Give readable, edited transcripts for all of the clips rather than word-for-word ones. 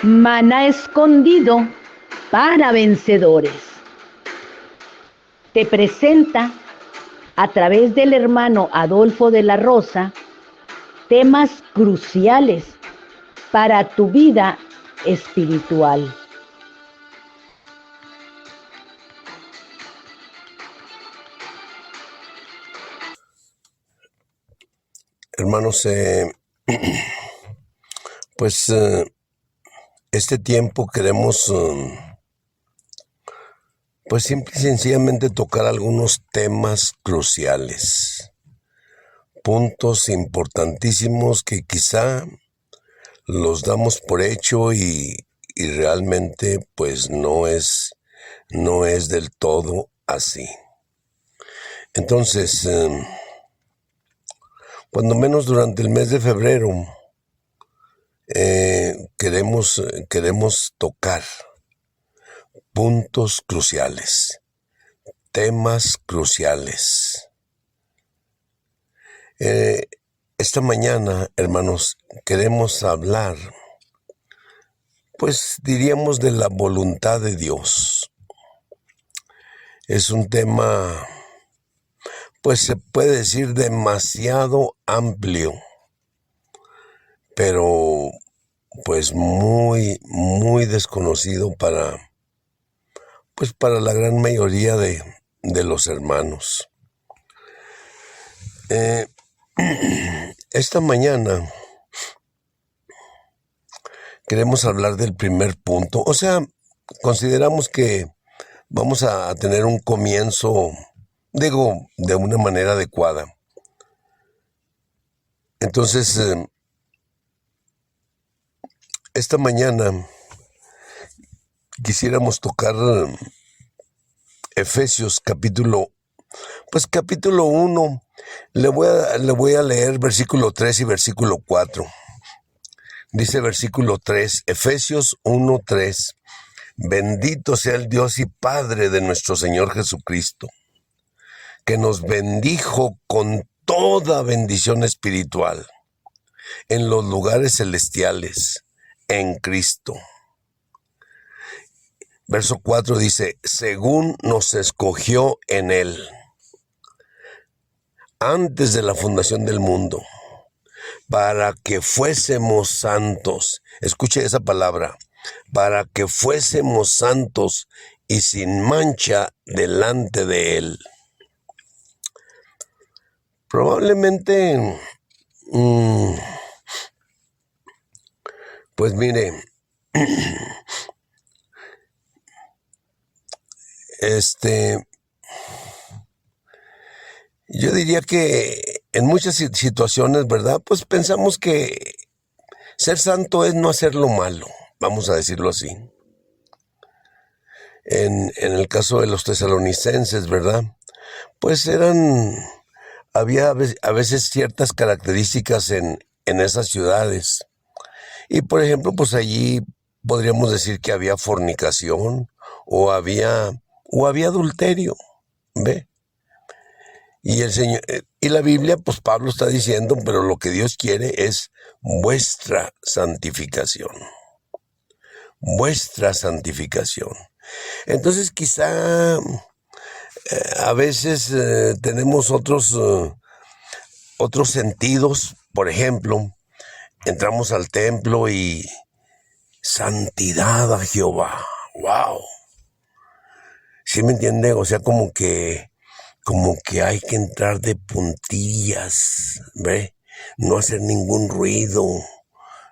Maná escondido para vencedores. Te presenta, a través del hermano Adolfo de la Rosa, temas cruciales para tu vida espiritual. Hermanos, este tiempo queremos, pues simple y sencillamente tocar algunos temas cruciales, puntos importantísimos que quizá los damos por hecho y realmente pues no es del todo así. Entonces, cuando menos durante el mes de febrero, queremos tocar puntos cruciales, temas cruciales. Esta mañana, hermanos, queremos hablar, pues diríamos, de la voluntad de Dios. Es un tema, pues se puede decir, demasiado amplio, pero pues muy, muy desconocido para la gran mayoría de los hermanos. Esta mañana queremos hablar del primer punto. O sea, consideramos que vamos a tener un comienzo, digo, de una manera adecuada. Entonces, esta mañana quisiéramos tocar Efesios capítulo 1. Le voy a leer versículo 3 y versículo 4. Dice versículo 3, Efesios 1:3. Bendito sea el Dios y Padre de nuestro Señor Jesucristo, que nos bendijo con toda bendición espiritual en los lugares celestiales en Cristo. Verso 4 dice, según nos escogió en Él, antes de la fundación del mundo, para que fuésemos santos. Escuche esa palabra, para que fuésemos santos y sin mancha delante de Él. Probablemente, pues mire, yo diría que en muchas situaciones, ¿verdad? Pues pensamos que ser santo es no hacer lo malo, vamos a decirlo así. En el caso de los tesalonicenses, ¿verdad? Pues había a veces ciertas características en esas ciudades. Y por ejemplo, pues allí podríamos decir que había fornicación o había adulterio, ¿ve? Y el Señor, y la Biblia, pues Pablo está diciendo, pero lo que Dios quiere es vuestra santificación. Vuestra santificación. Entonces quizá a veces tenemos otros sentidos. Por ejemplo, entramos al templo y santidad a Jehová. ¡Wow! ¿Sí me entiende? O sea, como que hay que entrar de puntillas, ¿ve? No hacer ningún ruido.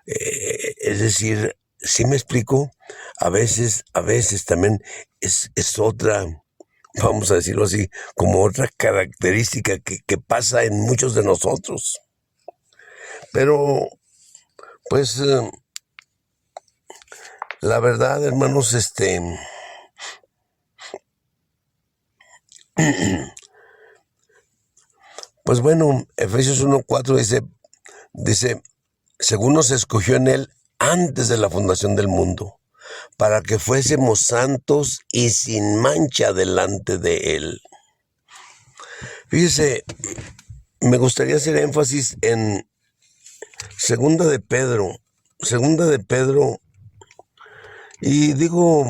Es decir, ¿sí me explico? A veces también es otra, vamos a decirlo así, como otra característica que pasa en muchos de nosotros. Pero, pues, la verdad, hermanos, pues bueno, Efesios 1:4 dice, según nos escogió en Él antes de la fundación del mundo, para que fuésemos santos y sin mancha delante de Él. Fíjese, me gustaría hacer énfasis en Segunda de Pedro Y digo,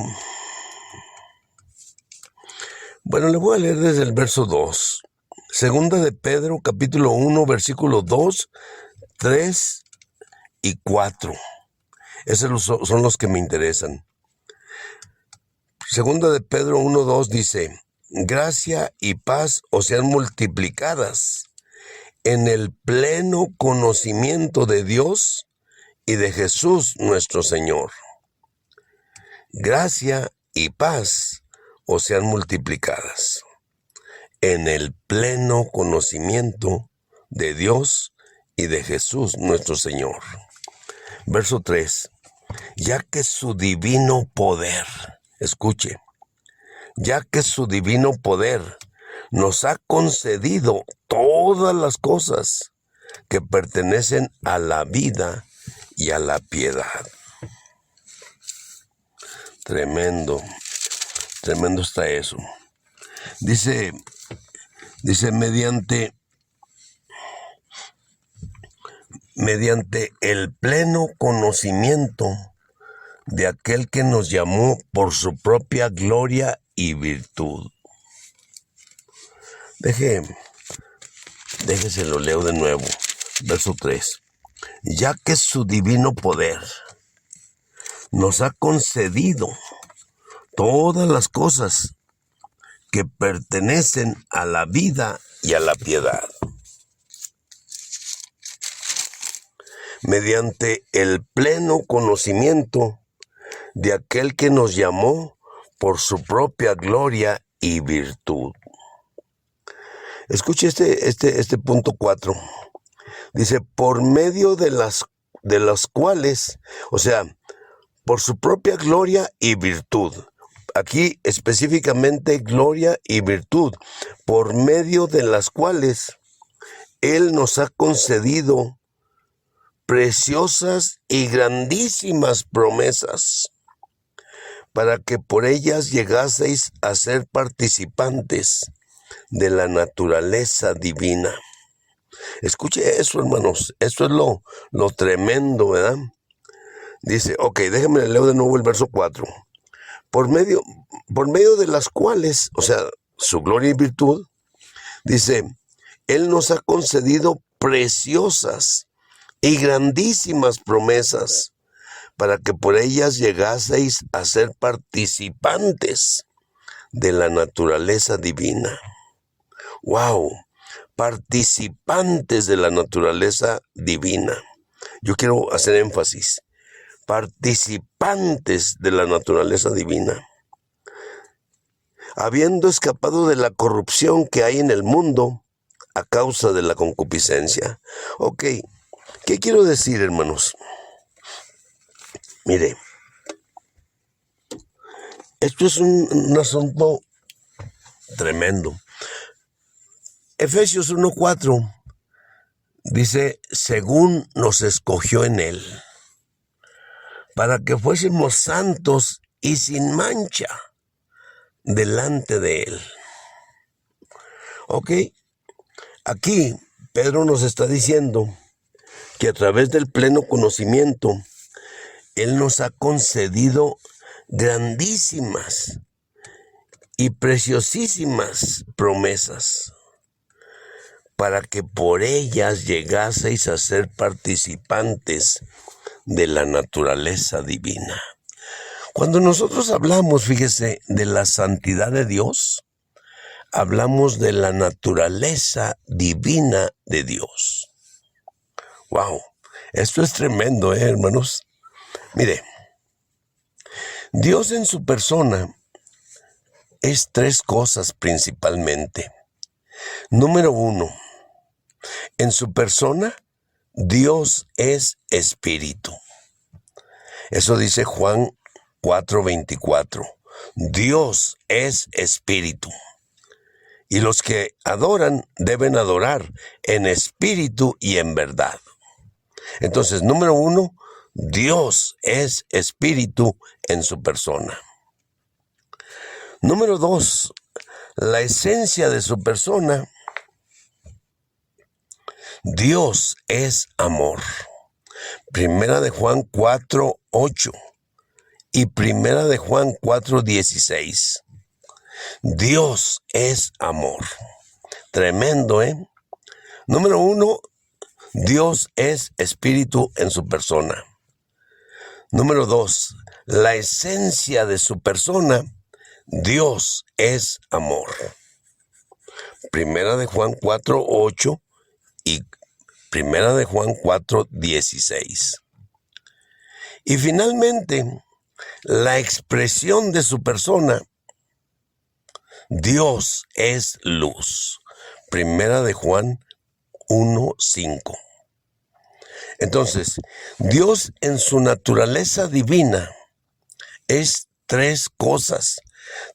bueno, le voy a leer desde el verso 2. Segunda de Pedro, capítulo 1, versículo 2, 3 y 4. Esos son los que me interesan. Segunda de Pedro 1, 2 dice, gracia y paz os sean multiplicadas en el pleno conocimiento de Dios y de Jesús nuestro Señor. Gracia y paz os sean multiplicadas en el pleno conocimiento de Dios y de Jesús nuestro Señor. Verso 3. Ya que su divino poder, escuche, ya que su divino poder nos ha concedido todas las cosas que pertenecen a la vida y a la piedad. Tremendo, tremendo está eso. Dice mediante el pleno conocimiento de aquel que nos llamó por su propia gloria y virtud. Déjese lo leo de nuevo. Verso 3. Ya que su divino poder nos ha concedido todas las cosas que pertenecen a la vida y a la piedad. Mediante el pleno conocimiento de aquel que nos llamó por su propia gloria y virtud. Escuche este punto 4. Dice, por medio de las cuales, o sea, por su propia gloria y virtud. Aquí específicamente gloria y virtud, por medio de las cuales Él nos ha concedido preciosas y grandísimas promesas, para que por ellas llegaseis a ser participantes de la naturaleza divina. Escuche eso, hermanos, esto es lo tremendo, ¿verdad? Dice, déjenme leer de nuevo el verso 4. Por medio de las cuales, o sea, su gloria y virtud, dice, Él nos ha concedido preciosas y grandísimas promesas, para que por ellas llegaseis a ser participantes de la naturaleza divina. ¡Wow! Participantes de la naturaleza divina. Yo quiero hacer énfasis. Participantes de la naturaleza divina. Habiendo escapado de la corrupción que hay en el mundo a causa de la concupiscencia. ¿Qué quiero decir, hermanos? Mire, esto es un asunto tremendo. Efesios 1:4 dice, según nos escogió en Él, para que fuésemos santos y sin mancha delante de Él. Aquí Pedro nos está diciendo que a través del pleno conocimiento, Él nos ha concedido grandísimas y preciosísimas promesas, para que por ellas llegaseis a ser participantes de la naturaleza divina. Cuando nosotros hablamos, fíjese, de la santidad de Dios, hablamos de la naturaleza divina de Dios. ¡Wow! Esto es tremendo, hermanos. Mire, Dios en su persona es tres cosas principalmente. Número 1, en su persona, Dios es espíritu. Eso dice Juan 4:24. Dios es espíritu. Y los que adoran deben adorar en espíritu y en verdad. Entonces, número 1, Dios es espíritu en su persona. Número 2, la esencia de su persona, Dios es amor. Primera de Juan 4:8. y Primera de Juan 4:16. Dios es amor. Tremendo, ¿eh? Número 1, Dios es espíritu en su persona. Número 2, la esencia de su persona, Dios es amor. Primera de Juan 4:8 y Primera de Juan 4:16. Y finalmente, la expresión de su persona, Dios es luz. Primera de Juan 1:5. Entonces, Dios en su naturaleza divina es tres cosas.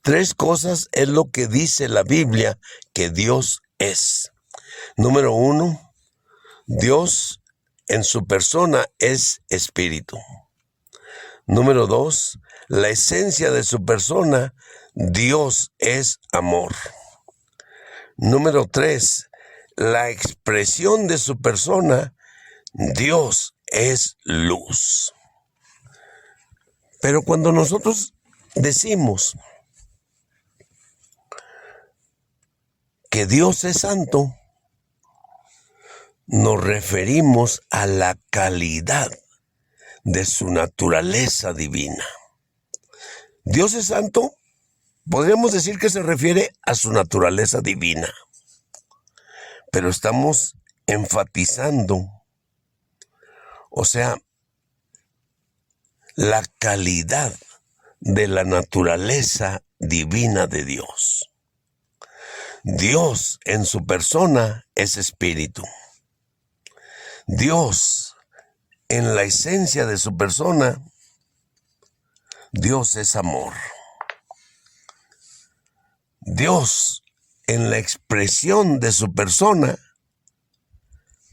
Tres cosas es lo que dice la Biblia que Dios es. Número 1, Dios en su persona es espíritu. Número 2, la esencia de su persona, Dios es amor. Número 3, la expresión de su persona, Dios es luz. Pero cuando nosotros decimos que Dios es santo, nos referimos a la calidad de su naturaleza divina. Dios es santo, podríamos decir que se refiere a su naturaleza divina, pero estamos enfatizando, o sea, la calidad de la naturaleza divina de Dios. Dios en su persona es espíritu. Dios en la esencia de su persona, Dios es amor. Dios en la expresión de su persona,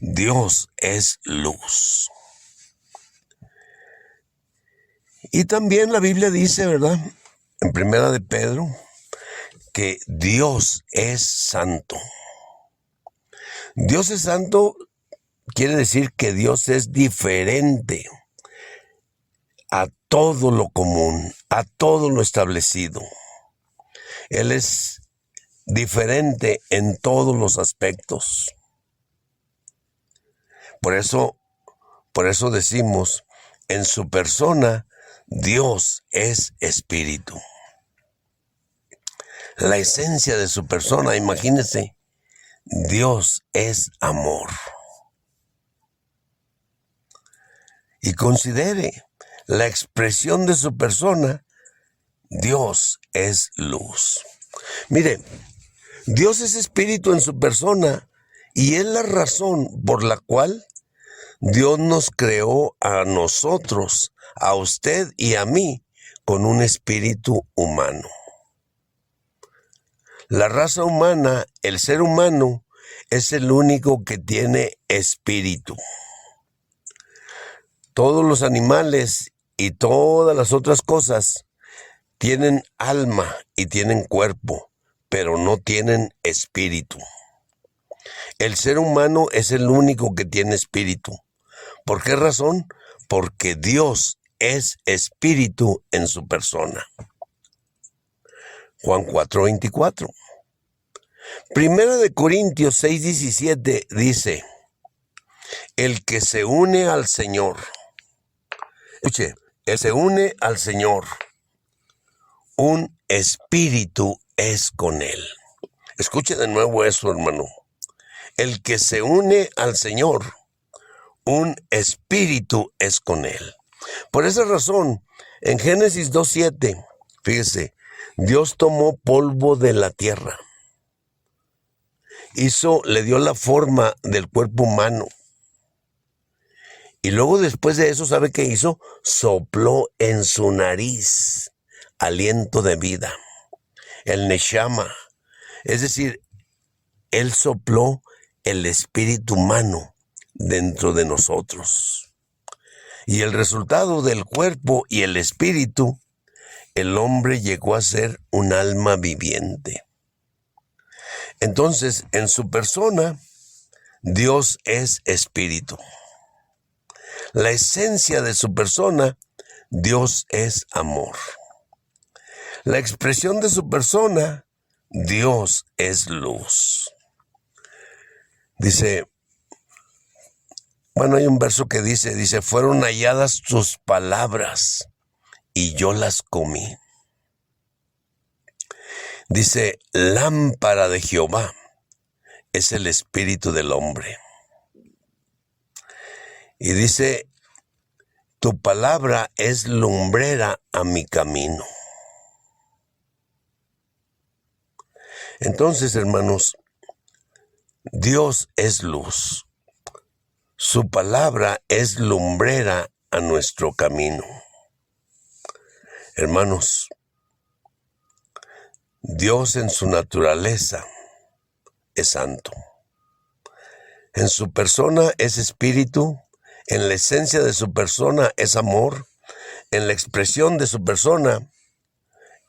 Dios es luz. Y también la Biblia dice, ¿verdad?, en Primera de Pedro, que Dios es santo. Dios es santo quiere decir que Dios es diferente a todo lo común, a todo lo establecido. Él es diferente en todos los aspectos. Por eso decimos, en su persona, Dios es espíritu. La esencia de su persona, imagínense, Dios es amor. Y considere la expresión de su persona, Dios es luz. Mire, Dios es espíritu en su persona y es la razón por la cual Dios nos creó a nosotros, a usted y a mí, con un espíritu humano. La raza humana, el ser humano, es el único que tiene espíritu. Todos los animales y todas las otras cosas tienen alma y tienen cuerpo, pero no tienen espíritu. El ser humano es el único que tiene espíritu. ¿Por qué razón? Porque Dios es espíritu en su persona. Juan 4:24. Primera de Corintios 6:17 dice, el que se une al Señor, escuche, el se une al Señor, un espíritu es con él. Escuche de nuevo eso, hermano. El que se une al Señor, un espíritu es con él. Por esa razón, en Génesis 2:7, fíjese, Dios tomó polvo de la tierra, le dio la forma del cuerpo humano. Y luego después de eso, ¿sabe qué hizo? Sopló en su nariz aliento de vida, el neshama. Es decir, Él sopló el espíritu humano dentro de nosotros. Y el resultado del cuerpo y el espíritu, el hombre llegó a ser un alma viviente. Entonces, en su persona, Dios es espíritu. La esencia de su persona, Dios es amor. La expresión de su persona, Dios es luz. Dice, bueno, hay un verso que dice, fueron halladas tus palabras y yo las comí. Dice, lámpara de Jehová es el espíritu del hombre. Y dice, tu palabra es lumbrera a mi camino. Entonces, hermanos, Dios es luz. Su palabra es lumbrera a nuestro camino. Hermanos, Dios en su naturaleza es santo. En su persona es espíritu, en la esencia de su persona es amor, en la expresión de su persona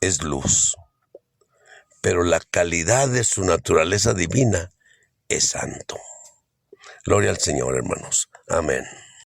es luz. Pero la calidad de su naturaleza divina es santo. Gloria al Señor, hermanos. Amén.